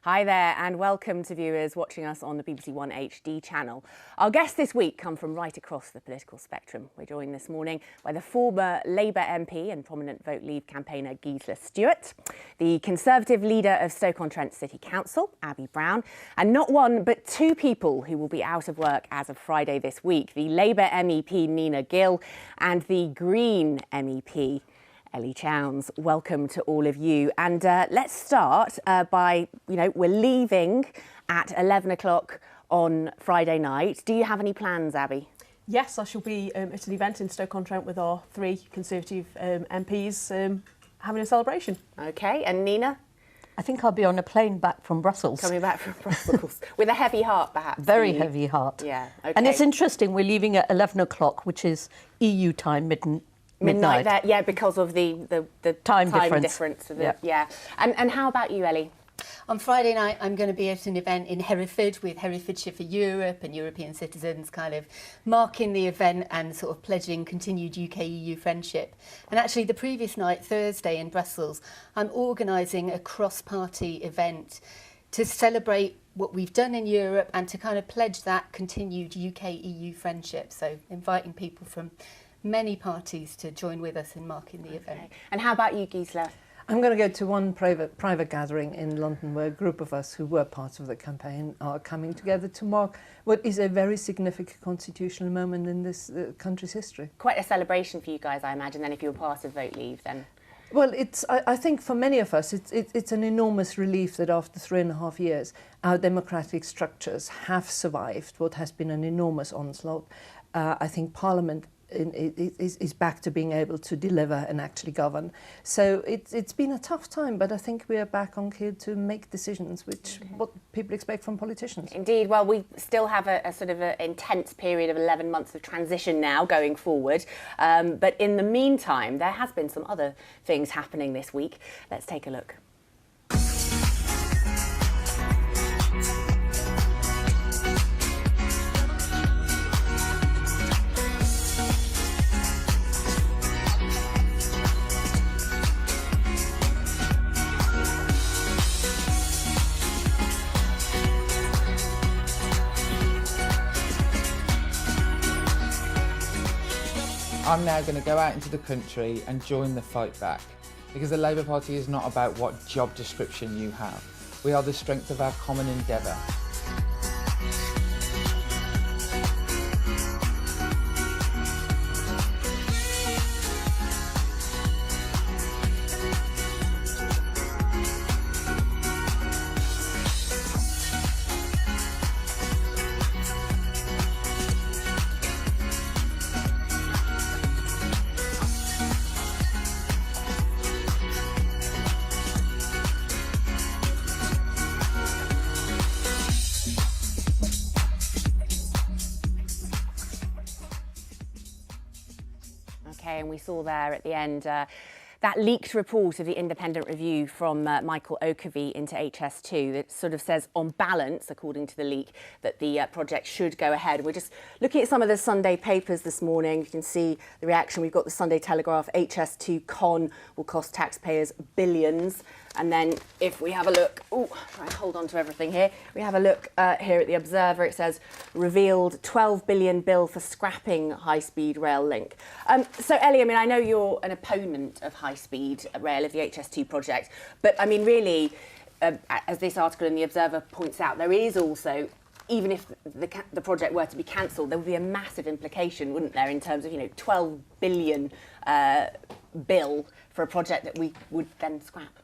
Hi there and welcome to viewers watching us on the BBC One HD channel. Our guests this week come from right across the political spectrum. We're joined this morning by the former Labour MP and prominent Vote Leave campaigner Gisela Stewart, the Conservative leader of Stoke-on-Trent City Council, Abby Brown, and not one but two people who will be out of work as of Friday this week, the Labour MEP Nina Gill and the Green MEP Ellie Chowns. Welcome to all of you. And let's start by, we're leaving at 11 o'clock on Friday night. Do you have any plans, Abby? Yes, I shall be at an event in Stoke-on-Trent with our three Conservative MPs having a celebration. OK, and Nina? I think I'll be on a plane back from Brussels. Coming back from Brussels. With a heavy heart, perhaps? Very heavy heart. Yeah, OK. And it's interesting, we're leaving at 11 o'clock, which is EU time, midnight there, yeah, because of the time difference. Yeah. And how about you, Ellie? On Friday night, I'm going to be at an event in Hereford with Herefordshire for Europe and European citizens, kind of marking the event and sort of pledging continued UK-EU friendship. And actually, the previous night, Thursday, in Brussels, I'm organising a cross-party event to celebrate what we've done in Europe and to kind of pledge that continued UK-EU friendship. So inviting people from many parties to join with us in marking the event. And how about you, Gisela? I'm going to go to one private gathering in London where a group of us who were part of the campaign are coming together to mark what is a very significant constitutional moment in this country's history. Quite a celebration for you guys, I imagine, then, if you were part of Vote Leave, then. Well, I think for many of us, it's an enormous relief that after 3.5 years, our democratic structures have survived what has been an enormous onslaught. I think Parliament is back to being able to deliver and actually govern. So it's been a tough time, but I think we are back on cue to make decisions, which what people expect from politicians. Indeed. Well, we still have a sort of an intense period of 11 months of transition now going forward. But in the meantime, there has been some other things happening this week. Let's take a look. I'm now going to go out into the country and join the fight back, because the Labour Party is not about what job description you have. We are the strength of our common endeavour. And we saw there at the end that leaked report of the independent review from Michael Oakervey into HS2 that sort of says, on balance, according to the leak, that the project should go ahead. We're just looking at some of the Sunday papers this morning. You can see the reaction. We've got the Sunday Telegraph. HS2 con will cost taxpayers billions. And then if we have a look, try and hold on to everything here. We have a look here at the Observer. It says, revealed 12 billion bill for scrapping high-speed rail link. So, Ellie, I mean, I know you're an opponent of high-speed rail, of the HS2 project. But, I mean, really, as this article in the Observer points out, there is also, even if the project were to be cancelled, there would be a massive implication, wouldn't there, in terms of, 12 billion bill for a project that we would then scrap.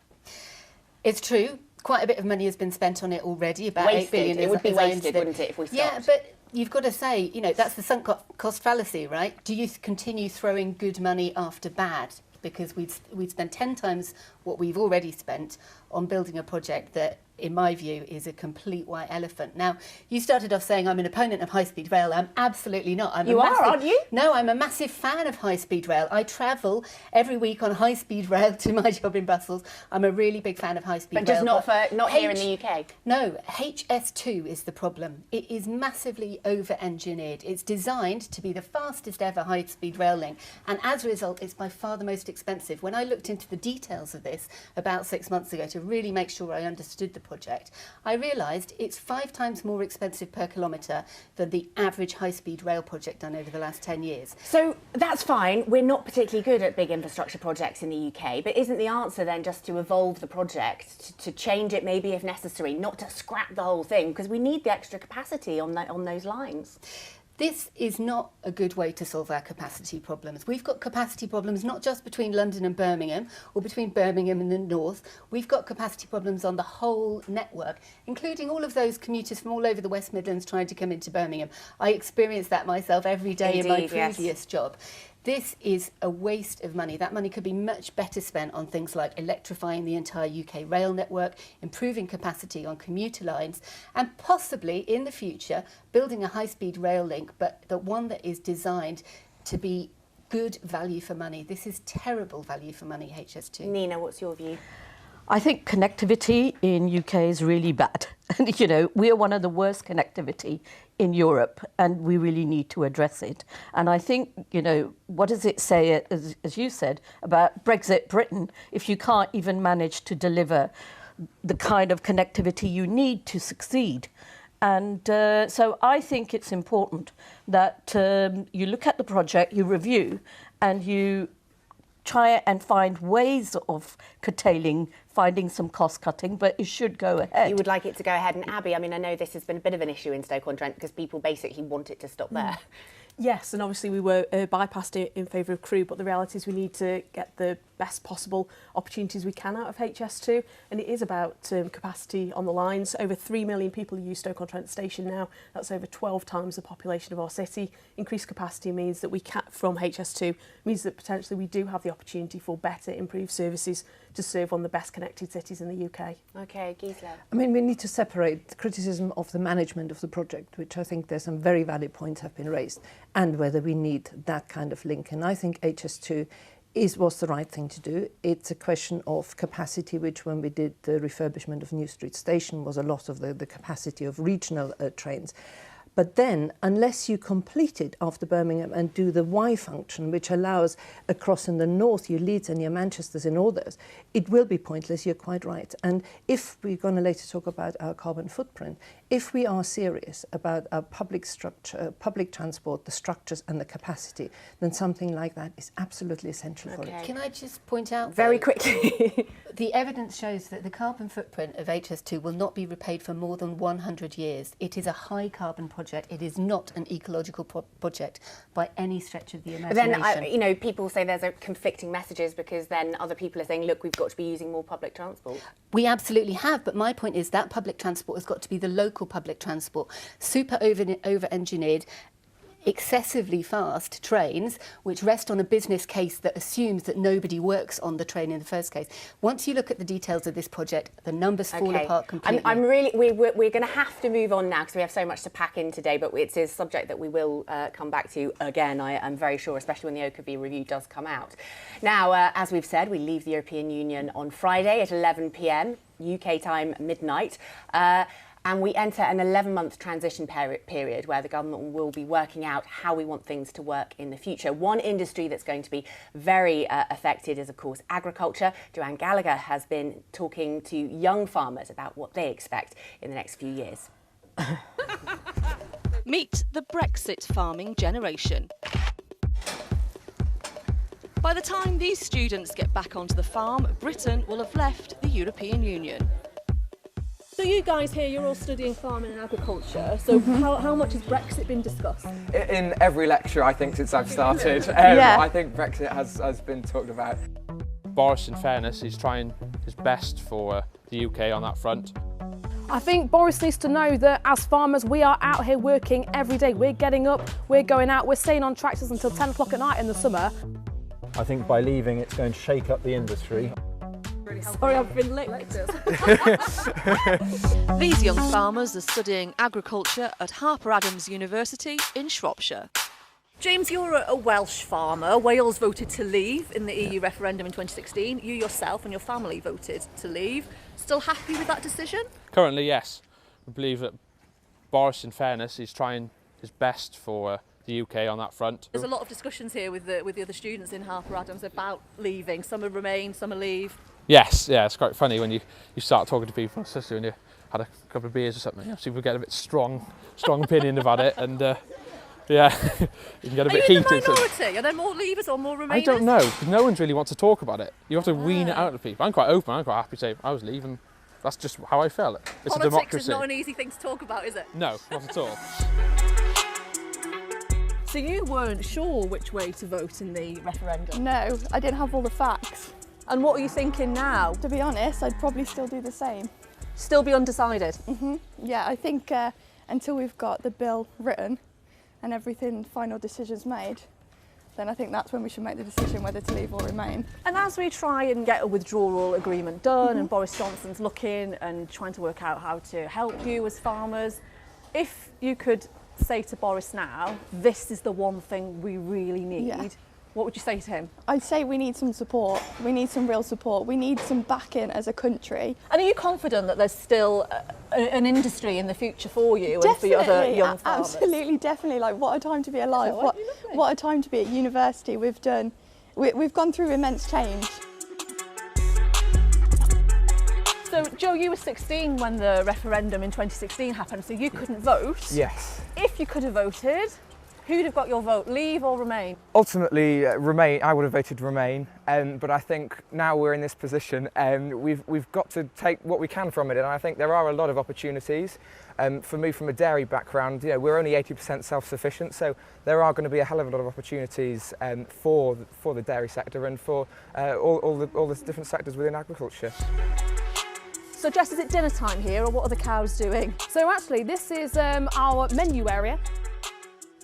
It's true. Quite a bit of money has been spent on it already. About wasted. 8 billion. It would be wasted, wouldn't it, if we stopped? Yeah, but you've got to say, that's the sunk cost fallacy, right? Do you continue throwing good money after bad? Because we'd spend 10 times what we've already spent on building a project that, in my view, is a complete white elephant. Now, you started off saying I'm an opponent of high-speed rail. I'm absolutely not. Aren't you? No, I'm a massive fan of high-speed rail. I travel every week on high-speed rail to my job in Brussels. I'm a really big fan of high-speed rail. But just not here in the UK? No, HS2 is the problem. It is massively over-engineered. It's designed to be the fastest ever high-speed rail link, and as a result, it's by far the most expensive. When I looked into the details of this about 6 months ago to really make sure I understood the project, I realised it's 5 times more expensive per kilometre than the average high-speed rail project done over the last 10 years. So that's fine. We're not particularly good at big infrastructure projects in the UK, but isn't the answer then just to evolve the project, to change it maybe if necessary, not to scrap the whole thing, because we need the extra capacity on those lines? This is not a good way to solve our capacity problems. We've got capacity problems not just between London and Birmingham or between Birmingham and the north. We've got capacity problems on the whole network, including all of those commuters from all over the West Midlands trying to come into Birmingham. I experience that myself every day in my previous job. This is a waste of money. That money could be much better spent on things like electrifying the entire UK rail network, improving capacity on commuter lines, and possibly in the future building a high-speed rail link, but the one that is designed to be good value for money. This is terrible value for money, HS2. Nina, what's your view? I think connectivity in UK is really bad. And, you know, we are one of the worst connectivity in Europe, and we really need to address it. And I think, you know, what does it say, as you said, about Brexit Britain, if you can't even manage to deliver the kind of connectivity you need to succeed? And so I think it's important that you look at the project, you review, and you try and find ways of curtailing, finding some cost cutting, but it should go ahead. You would like it to go ahead. And Abby, I mean, I know this has been a bit of an issue in Stoke-on-Trent because people basically want it to stop there. Yes, and obviously we were bypassed it in favour of Crewe, but the reality is we need to get the best possible opportunities we can out of HS2, and it is about capacity on the lines. Over 3 million people use Stoke-on-Trent station now. That's over 12 times the population of our city. Increased capacity means that we can, from HS2, means that potentially we do have the opportunity for better, improved services to serve on the best connected cities in the UK. Okay, Gisela. I mean, we need to separate the criticism of the management of the project, which I think there's some very valid points have been raised, and whether we need that kind of link. And I think HS2 was the right thing to do. It's a question of capacity, which when we did the refurbishment of New Street Station was a lot of the capacity of regional trains. But then, unless you complete it after Birmingham and do the Y function, which allows across in the north, your Leeds and your Manchesters and all those, it will be pointless, you're quite right. And if we're going to later talk about our carbon footprint, if we are serious about our public structure, public transport, the structures and the capacity, then something like that is absolutely essential for it. Can I just point out Very quickly. the evidence shows that the carbon footprint of HS2 will not be repaid for more than 100 years. It is a high carbon project. It is not an ecological project by any stretch of the imagination. But then, you know, people say there's conflicting messages because then other people are saying, look, we've got to be using more public transport. We absolutely have, but my point is that public transport has got to be the local public transport, super over-engineered, excessively fast trains which rest on a business case that assumes that nobody works on the train in the first case. Once you look at the details of this project, the numbers fall apart completely. I'm really, we're going to have to move on now because we have so much to pack in today, but it's a subject that we will come back to again, I am very sure, especially when the Oakervie review does come out. Now, as we've said, we leave the European Union on Friday at 11 p.m, UK time, midnight. And we enter an 11-month transition period where the government will be working out how we want things to work in the future. One industry that's going to be very affected is, of course, agriculture. Joanne Gallagher has been talking to young farmers about what they expect in the next few years. Meet the Brexit farming generation. By the time these students get back onto the farm, Britain will have left the European Union. So you guys here, you're all studying farming and agriculture, so how much has Brexit been discussed? In every lecture, I think, since I've started. I think Brexit has been talked about. Boris, in fairness, is trying his best for the UK on that front. I think Boris needs to know that as farmers, we are out here working every day. We're getting up, we're going out, we're staying on tractors until 10 o'clock at night in the summer. I think by leaving, it's going to shake up the industry. Sorry, I've been licked. These young farmers are studying agriculture at Harper Adams University in Shropshire. James, you're a Welsh farmer. Wales voted to leave in the EU referendum in 2016. You yourself and your family voted to leave. Still happy with that decision? Currently, yes. We believe that Boris, in fairness, is trying his best for the UK on that front. There's a lot of discussions here with the other students in Harper Adams about leaving. Some will remain, some will leave. Yes, yeah, it's quite funny when you start talking to people, especially when you had a couple of beers or something. You know, people get a bit strong opinion about it, and yeah, you can get a bit heated. Are you in the minority? Are there more leavers or more remainers? I don't know, because no one's really wants to talk about it. You have to wean it out of people. I'm quite open, I'm quite happy to say I was leaving. That's just how I felt. It's Politics a democracy. is not an easy thing to talk about, is it? No, not at all. So you weren't sure which way to vote in the referendum? No, I didn't have all the facts. And what are you thinking now? To be honest, I'd probably still do the same. Still be undecided? Yeah, I think until we've got the bill written and everything, final decisions made, then I think that's when we should make the decision whether to leave or remain. And as we try and get a withdrawal agreement done and Boris Johnson's looking and trying to work out how to help you as farmers, if you could say to Boris now, this is the one thing we really need, what would you say to him? I'd say we need some support. We need some real support. We need some backing as a country. And are you confident that there's still an industry in the future for you Definitely, and for other young farmers? Absolutely, definitely. Like, what a time to be alive. What a time to be at university. We've gone through immense change. So, Joe, you were 16 when the referendum in 2016 happened, so you couldn't vote. Yes. If you could have voted, who'd have got your vote, Leave or Remain? Ultimately, Remain. I would have voted Remain, but I think now we're in this position, we've got to take what we can from it, and I think there are a lot of opportunities. For me, from a dairy background, you know, we're only 80% self-sufficient, so there are going to be a hell of a lot of opportunities for the dairy sector and for all the different sectors within agriculture. So Jess, is it dinner time here, or what are the cows doing? So actually, this is our menu area.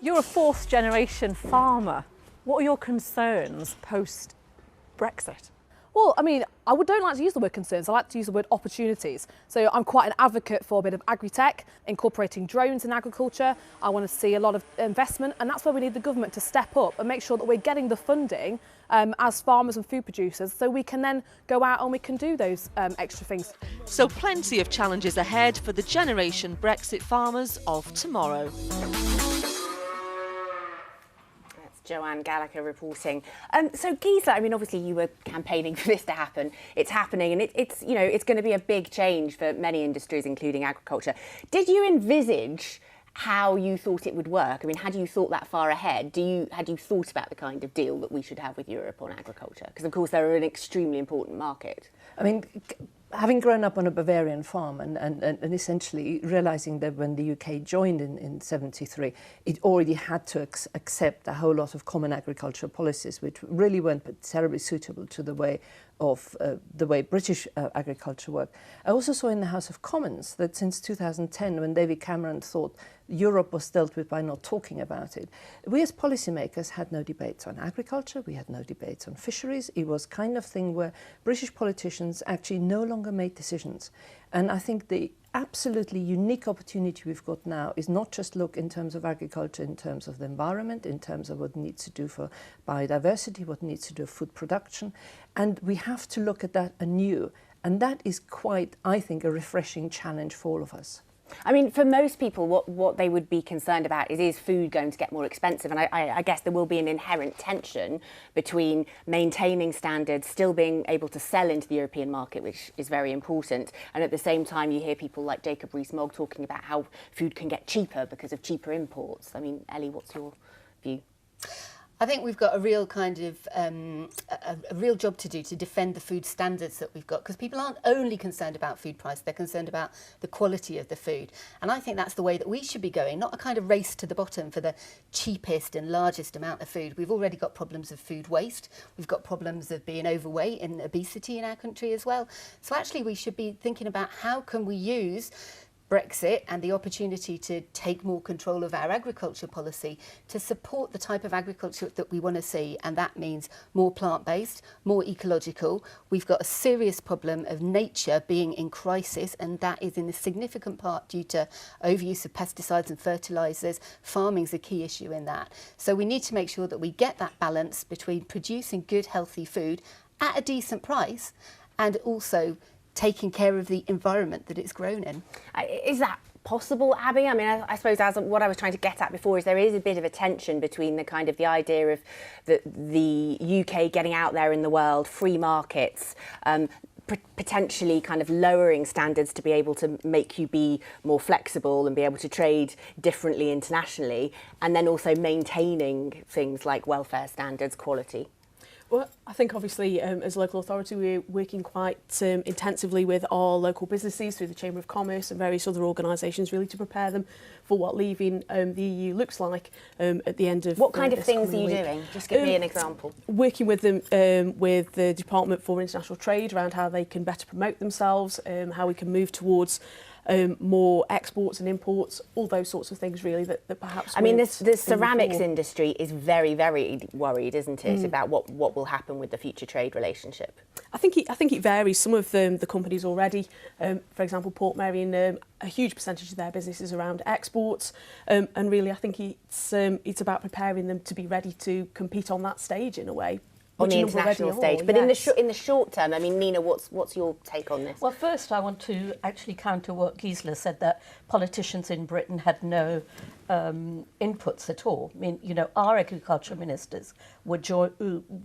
You're a fourth generation farmer. What are your concerns post-Brexit? Well, I mean, don't like to use the word concerns, I like to use the word opportunities. So I'm quite an advocate for a bit of agri-tech, incorporating drones in agriculture. I want to see a lot of investment, and that's where we need the government to step up and make sure that we're getting the funding as farmers and food producers, so we can then go out and we can do those extra things. So plenty of challenges ahead for the generation Brexit farmers of tomorrow. Joanne Gallagher reporting. So Gisela, I mean, obviously you were campaigning for this to happen. It's happening, and it's you know, it's going to be a big change for many industries, including agriculture. Did you envisage how you thought it would work? I mean, had you thought that far ahead? Had you thought about the kind of deal that we should have with Europe on agriculture? Because of course they're an extremely important market. I mean, having grown up on a Bavarian farm and essentially realising that when the UK joined in 73, it already had to accept a whole lot of common agricultural policies, which really weren't terribly suitable to the way British agriculture worked. I also saw in the House of Commons that since 2010, when David Cameron thought Europe was dealt with by not talking about it, we as policymakers had no debates on agriculture, we had no debates on fisheries. It was kind of thing where British politicians actually no longer made decisions. And I think the absolutely unique opportunity we've got now is not just look in terms of agriculture, in terms of the environment, in terms of what it needs to do for biodiversity, what it needs to do for food production. And we have to look at that anew. And that is quite, I think, a refreshing challenge for all of us. I mean, for most people, what they would be concerned about is food going to get more expensive? And I guess there will be an inherent tension between maintaining standards, still being able to sell into the European market, which is very important. And at the same time, you hear people like Jacob Rees-Mogg talking about how food can get cheaper because of cheaper imports. I mean, Ellie, what's your view? I think we've got a real kind of a real job to do to defend the food standards that we've got, because people aren't only concerned about food price, they're concerned about the quality of the food. And I think that's the way that we should be going, not a kind of race to the bottom for the cheapest and largest amount of food. We've already got problems of food waste, we've got problems of being overweight and obesity in our country as well. So actually we should be thinking about how can we use Brexit and the opportunity to take more control of our agriculture policy to support the type of agriculture that we want to see, and that means more plant-based, more ecological. We've got a serious problem of nature being in crisis, and that is in a significant part due to overuse of pesticides and fertilisers. Farming is a key issue in that. So we need to make sure that we get that balance between producing good, healthy food at a decent price and also taking care of the environment that it's grown in. Is that possible, Abby? I mean, I suppose as what I was trying to get at before is there is a bit of a tension between the kind of the idea of the UK getting out there in the world, free markets, potentially kind of lowering standards to be able to make you be more flexible and be able to trade differently internationally, and then also maintaining things like welfare standards, quality? Well, I think obviously as a local authority we're working quite intensively with our local businesses through the Chamber of Commerce and various other organisations really to prepare them for what leaving the EU looks like at the end of What kind of things are you week. doing? Just give me an example. Working with them with the Department for International Trade around how they can better promote themselves, how we can move towards more exports and imports, all those sorts of things really that perhaps... I mean, the ceramics industry is very, very worried, isn't it, about what will happen with the future trade relationship? I think it varies. Some of the companies already, for example, Portmeirion, a huge percentage of their business is around exports, and really I think it's about preparing them to be ready to compete on that stage in a way. On the international stage, but yes. in the short term, I mean, Nina, what's your take on this? Well, first I want to actually counter what Gisela said, that politicians in Britain had no inputs at all. I mean, you know, our agriculture ministers were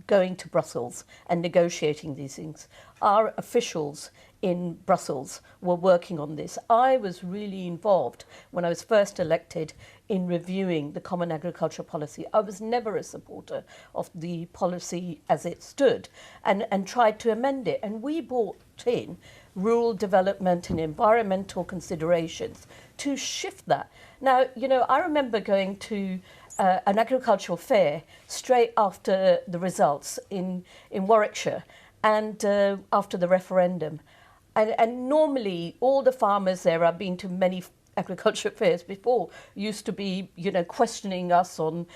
going to Brussels and negotiating these things. Our officials in Brussels were working on this. I was really involved when I was first elected in reviewing the Common Agricultural Policy. I was never a supporter of the policy as it stood and tried to amend it. And we brought in rural development and environmental considerations to shift that. Now, you know, I remember going to an agricultural fair straight after the results in Warwickshire and after the referendum. And normally all the farmers there, I've been to many agriculture fairs before, used to be, you know, questioning us on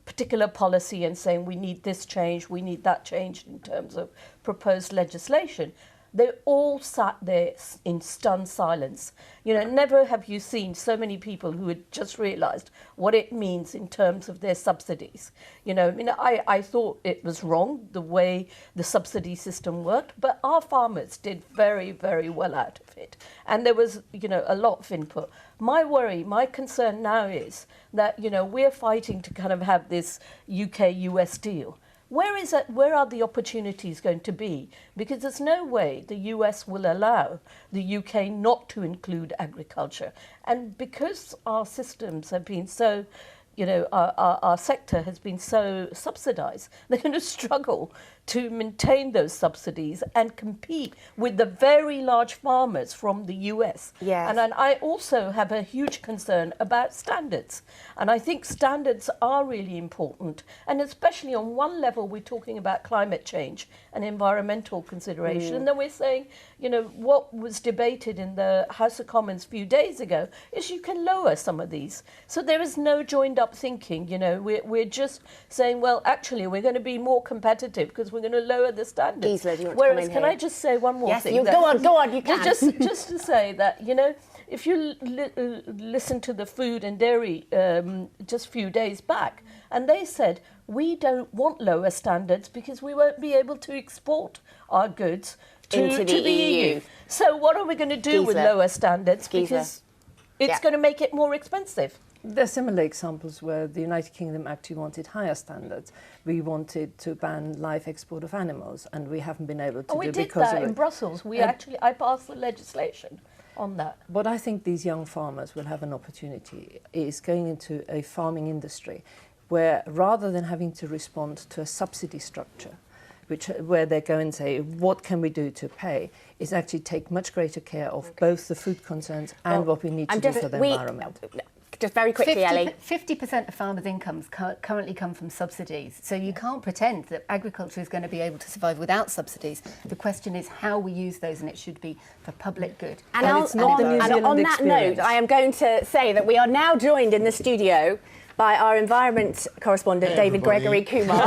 particular policy and saying we need this change, we need that change in terms of proposed legislation. They all sat there in stunned silence. You know, never have you seen so many people who had just realised what it means in terms of their subsidies. You know, I mean, I thought it was wrong the way the subsidy system worked, but our farmers did very, very well out of it. And there was, you know, a lot of input. My worry, my concern now is that, you know, we're fighting to kind of have this UK-US deal. Where are the opportunities going to be? Because there's no way the US will allow the UK not to include agriculture. And because our systems have been so, you know, our sector has been so subsidised, they're going to struggle to maintain those subsidies and compete with the very large farmers from the US. Yes. And I also have a huge concern about standards. And I think standards are really important. And especially on one level, we're talking about climate change and environmental consideration. And then we're saying, you know, what was debated in the House of Commons a few days ago is you can lower some of these. So there is no joined up thinking, you know, we're just saying, well, actually, we're going to be more competitive because we're going to lower the standards. Gisela, do you want Whereas, to come in can here? I just say one more thing? Yes, go on, you can. Just to say that, you know, if you listen to the food and dairy just a few days back, and they said, we don't want lower standards because we won't be able to export our goods to the EU. So what are we going to do with lower standards? Because it's going to make it more expensive. There are similar examples where the United Kingdom actually wanted higher standards. We wanted to ban live export of animals, and we haven't been able to do we because did of that it. in Brussels. I passed the legislation on that. What I think these young farmers will have an opportunity is going into a farming industry where rather than having to respond to a subsidy structure, where they go and say, what can we do to pay, is actually take much greater care of both the food concerns and what we need to do for the environment. Just very quickly, Ellie. 50% of farmers' incomes currently come from subsidies. So you can't pretend that agriculture is going to be able to survive without subsidies. The question is how we use those, and it should be for public good. And on that note, I am going to say that we are now joined in the studio by our environment correspondent, David Gregory Kumar.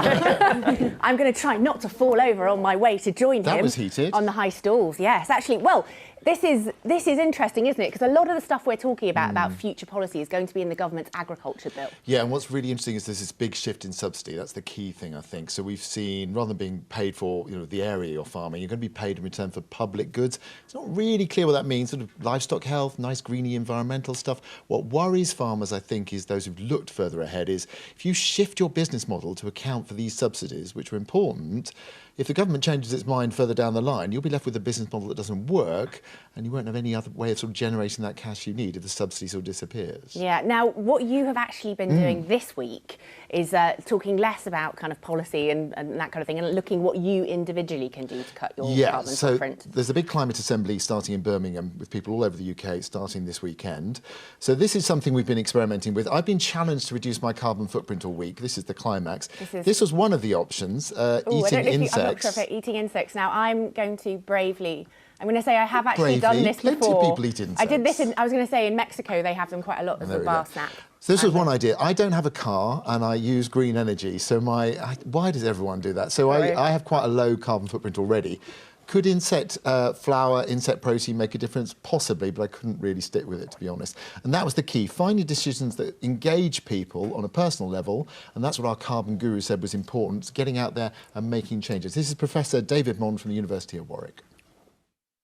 I'm going to try not to fall over on my way to join him. That was heated. On the high stools, yes. Actually, well, this is interesting, isn't it? Because a lot of the stuff we're talking about future policy is going to be in the government's agriculture bill. Yeah, and what's really interesting is there's this big shift in subsidy. That's the key thing, I think. So we've seen, rather than being paid for, you know, the area you're farming, you're going to be paid in return for public goods. It's not really clear what that means. Sort of livestock health, nice greeny environmental stuff. What worries farmers, I think, is those who've looked further ahead, is if you shift your business model to account for these subsidies, which are important, if the government changes its mind further down the line, you'll be left with a business model that doesn't work, and you won't have any other way of sort of generating that cash you need if the subsidy sort of disappears. Yeah. Now, what you have actually been doing this week is talking less about kind of policy and that kind of thing, and looking what you individually can do to cut your carbon footprint. There's a big climate assembly starting in Birmingham with people all over the UK starting this weekend. So this is something we've been experimenting with. I've been challenged to reduce my carbon footprint all week. This is the climax. This was one of the options, eating insects. I'm not sure if eating insects. Now, I'm going to bravely... I'm going to say I have actually done this before. Plenty of people eat insects. I did this I was going to say in Mexico they have them quite a lot as a bar snack. So this was one idea. I don't have a car and I use green energy. So why does everyone do that? So I have quite a low carbon footprint already. Could insect flour, insect protein make a difference? Possibly, but I couldn't really stick with it, to be honest. And that was the key, finding decisions that engage people on a personal level, and that's what our carbon guru said was important, getting out there and making changes. This is Professor David Mond from the University of Warwick.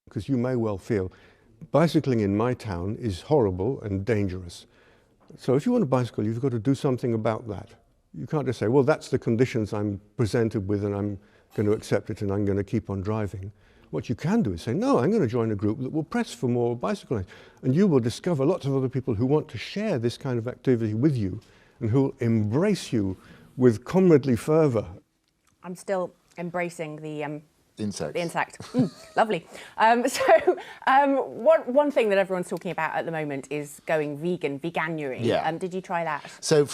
Because you may well feel bicycling in my town is horrible and dangerous. So if you want to bicycle, you've got to do something about that. You can't just say, well, that's the conditions I'm presented with and I'm going to accept it and I'm going to keep on driving. What you can do is say, no, I'm going to join a group that will press for more bicycle lanes. And you will discover lots of other people who want to share this kind of activity with you and who will embrace you with comradely fervour. I'm still embracing the insect. Lovely. One thing that everyone's talking about at the moment is going veganuary. Yeah. Did you try that? So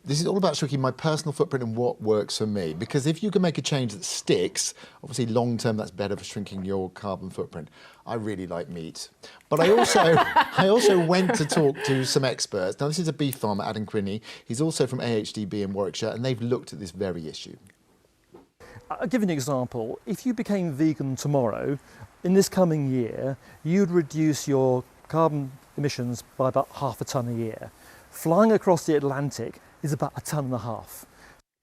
this is all about shrinking my personal footprint and what works for me. Because if you can make a change that sticks, obviously long term that's better for shrinking your carbon footprint. I really like meat. But I also went to talk to some experts. Now this is a beef farmer, Adam Quinney. He's also from AHDB in Warwickshire, and they've looked at this very issue. I'll give you an example. If you became vegan tomorrow, in this coming year, you'd reduce your carbon emissions by about 0.5 tonne a year. Flying across the Atlantic is about 1.5 tonnes.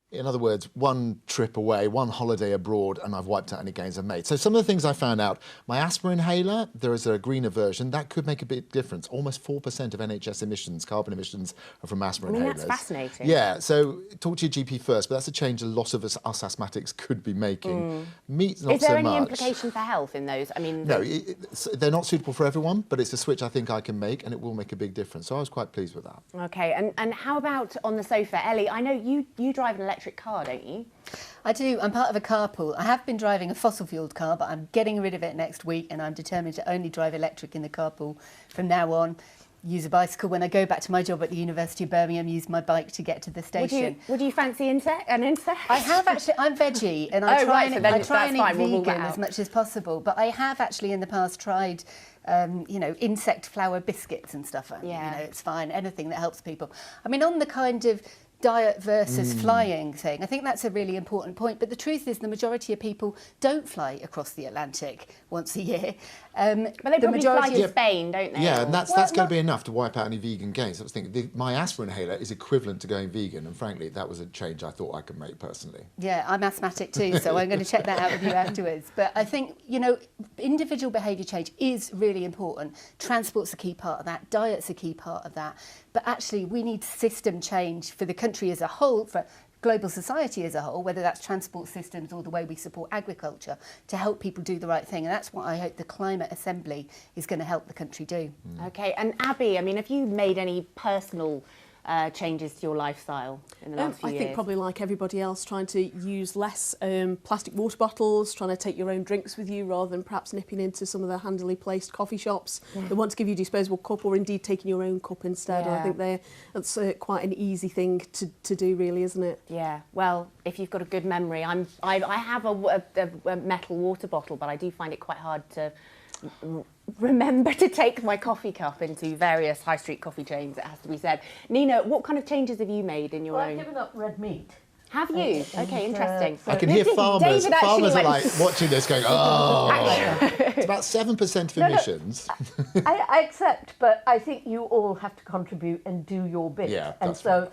In other words, one trip away, one holiday abroad, and I've wiped out any gains I've made. So some of the things I found out, my asthma inhaler, there is a greener version, that could make a big difference. Almost 4% of NHS emissions, carbon emissions, are from asthma inhalers. That's fascinating. Yeah, so talk to your GP first, but that's a change a lot of us asthmatics could be making. Meat, not so much. Is there any implication for health in those? I mean, no, they're not suitable for everyone, but it's a switch I think I can make, and it will make a big difference. So I was quite pleased with that. Okay, and how about on the sofa? Ellie, I know you drive an electric car, don't you? I do. I'm part of a carpool. I have been driving a fossil-fuelled car, but I'm getting rid of it next week, and I'm determined to only drive electric in the carpool from now on. Use a bicycle when I go back to my job at the University of Birmingham. Use my bike to get to the station. Would you fancy an insect? I have actually. I'm veggie, and I try and eat vegan as much as possible. But I have actually in the past tried. Insect flour biscuits and stuff. Yeah. It's fine. Anything that helps people. I mean, on the kind of diet versus flying thing, I think that's a really important point. But the truth is the majority of people don't fly across the Atlantic once a year. But they probably fly to Spain, don't they? Yeah, and that's going to be enough to wipe out any vegan gains. I was thinking, my asthma inhaler is equivalent to going vegan, and frankly, that was a change I thought I could make personally. Yeah, I'm asthmatic too, so I'm going to check that out with you afterwards. But I think, individual behaviour change is really important. Transport's a key part of that, diet's a key part of that. But actually, we need system change for the country as a whole, for global society as a whole, whether that's transport systems or the way we support agriculture, to help people do the right thing. And that's what I hope the Climate Assembly is going to help the country do. Okay, and Abby, I mean, have you made any personal changes to your lifestyle in the last few years? I think probably like everybody else, trying to use less plastic water bottles, trying to take your own drinks with you rather than perhaps nipping into some of the handily placed coffee shops that want to give you a disposable cup, or indeed taking your own cup instead. Yeah. I think that's quite an easy thing to do, really, isn't it? Yeah, well, if you've got a good memory, I have a metal water bottle, but I do find it quite hard to remember to take my coffee cup into various high street coffee chains, it has to be said. Nina, what kind of changes have you made in your own? I've given up red meat. Have you? Okay, interesting. I can hear farmers are like watching this going, oh, it's about 7% of emissions. I accept, but I think you all have to contribute and do your bit. Yeah, and so,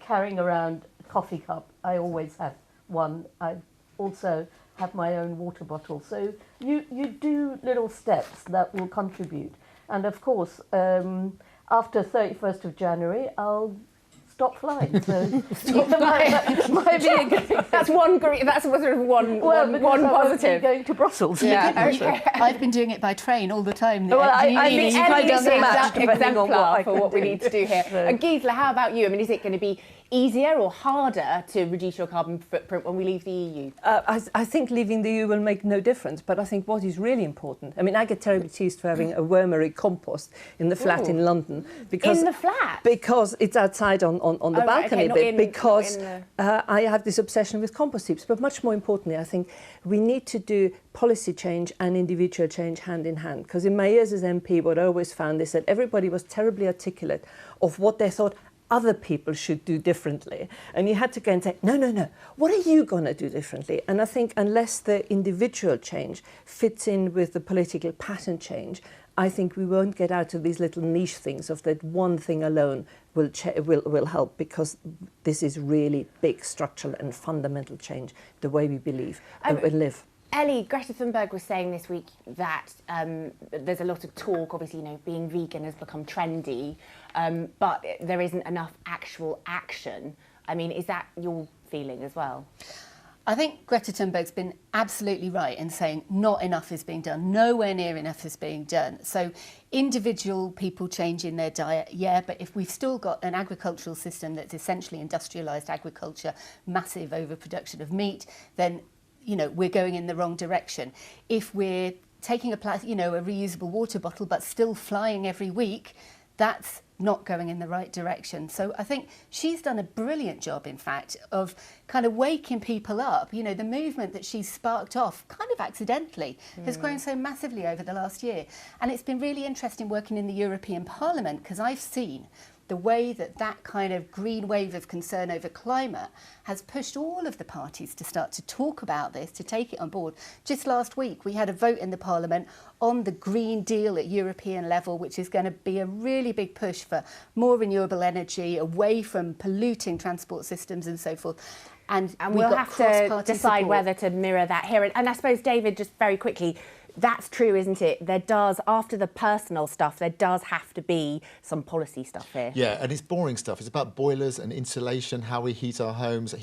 carrying around a coffee cup, I always have one. I also have my own water bottle. So you do little steps that will contribute. And of course, after 31st of January, I'll stop flying. So might be a good thing. That's one green. That's sort of one positive. Going to Brussels. Yeah, okay. I've been doing it by train all the time. Well, I think Ellie is match, exemplar for what we need to do here. So. And Gisela, how about you? I mean, is it going to be easier or harder to reduce your carbon footprint when we leave the EU? I think leaving the EU will make no difference, but I think what is really important, I mean, I get terribly teased for having a wormery compost in the flat in London. Because, in the flat? Because it's outside on the balcony a bit, because I have this obsession with compost heaps. But much more importantly, I think we need to do policy change and individual change hand in hand. Because in my years as MP, what I always found is that everybody was terribly articulate of what they thought other people should do differently. And you had to go and say, no, what are you going to do differently? And I think unless the individual change fits in with the political pattern change, I think we won't get out of these little niche things of that one thing alone will help, because this is really big structural and fundamental change, the way we believe and we live. Ellie, Greta Thunberg was saying this week that there's a lot of talk, obviously, being vegan has become trendy, but there isn't enough actual action. I mean, is that your feeling as well? I think Greta Thunberg's been absolutely right in saying not enough is being done, nowhere near enough is being done. So individual people changing their diet, yeah, but if we've still got an agricultural system that's essentially industrialised agriculture, massive overproduction of meat, then we're going in the wrong direction. If we're taking a reusable water bottle but still flying every week, that's not going in the right direction. So I think she's done a brilliant job, in fact, of kind of waking people up. The movement that she's sparked off kind of accidentally has grown so massively over the last year. And it's been really interesting working in the European Parliament, because I've seen the way that kind of green wave of concern over climate has pushed all of the parties to start to talk about this, to take it on board. Just last week, we had a vote in the Parliament on the Green Deal at European level, which is going to be a really big push for more renewable energy, away from polluting transport systems and so forth. And we'll have to decide whether to mirror that here. And I suppose, David, just very quickly, that's true, isn't it? There does, after the personal stuff, there does have to be some policy stuff here. Yeah, and it's boring stuff. It's about boilers and insulation, how we heat our homes